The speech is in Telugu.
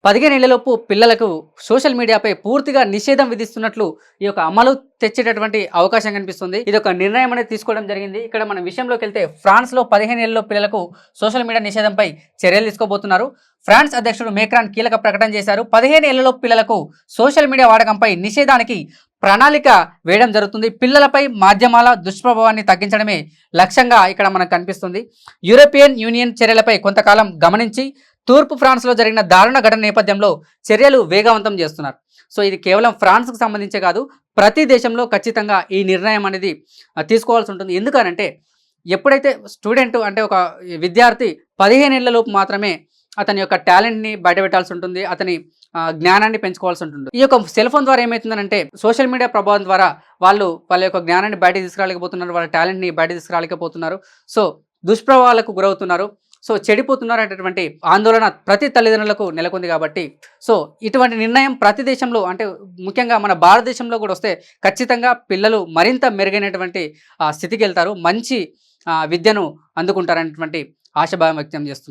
15 ఏళ్లలోపు పిల్లలకు సోషల్ మీడియాపై పూర్తిగా నిషేధం విధిస్తున్నట్లు ఈ యొక్క అమలు తెచ్చేటటువంటి అవకాశం కనిపిస్తుంది. ఇది ఒక నిర్ణయం అనేది తీసుకోవడం జరిగింది. ఇక్కడ మన విషయంలోకి వెళ్తే ఫ్రాన్స్‌లో 15 ఏళ్లలో పిల్లలకు సోషల్ మీడియా నిషేధంపై చర్యలు తీసుకోబోతున్నారు. ఫ్రాన్స్ అధ్యక్షుడు మేక్రాన్ కీలక ప్రకటన చేశారు. 15 ఏళ్లలోపు పిల్లలకు సోషల్ మీడియా వాడకంపై నిషేధానికి ప్రణాళిక వేయడం జరుగుతుంది. పిల్లలపై మాధ్యమాల దుష్ప్రభావాన్ని తగ్గించడమే లక్ష్యంగా ఇక్కడ మనకు కనిపిస్తుంది. యూరోపియన్ యూనియన్ చర్యలపై కొంతకాలం గమనించి తూర్పు ఫ్రాన్స్లో జరిగిన దారుణ ఘటన నేపథ్యంలో చర్యలు వేగవంతం చేస్తున్నారు. సో ఇది కేవలం ఫ్రాన్స్కు సంబంధించే కాదు, ప్రతి దేశంలో ఖచ్చితంగా ఈ నిర్ణయం అనేది తీసుకోవాల్సి ఉంటుంది. ఎందుకనంటే ఎప్పుడైతే స్టూడెంట్ అంటే ఒక విద్యార్థి 15 ఏళ్లలోపు మాత్రమే అతని యొక్క టాలెంట్ని బయటపెట్టాల్సి ఉంటుంది, అతని జ్ఞానాన్ని పెంచుకోవాల్సి ఉంటుంది. ఈ యొక్క సెల్ ఫోన్ ద్వారా ఏమవుతుందంటే సోషల్ మీడియా ప్రభావం ద్వారా వాళ్ళ యొక్క జ్ఞానాన్ని బయట తీసుకురాలేకపోతున్నారు, వాళ్ళ టాలెంట్ని బయట తీసుకురాలేకపోతున్నారు. సో దుష్ప్రభావాలకు గురవుతున్నారు. సో చెడిపోతున్నారు అనేటటువంటి ఆందోళన ప్రతి తల్లిదండ్రులకు నెలకొంది. కాబట్టి సో ఇటువంటి నిర్ణయం ప్రతి దేశంలో అంటే ముఖ్యంగా మన భారతదేశంలో కూడా వస్తే ఖచ్చితంగా పిల్లలు మరింత మెరుగైనటువంటి స్థితికి వెళ్తారు, మంచి విద్యను అందుకుంటారనేటువంటి ఆశాభావం వ్యక్తం చేస్తున్నాం.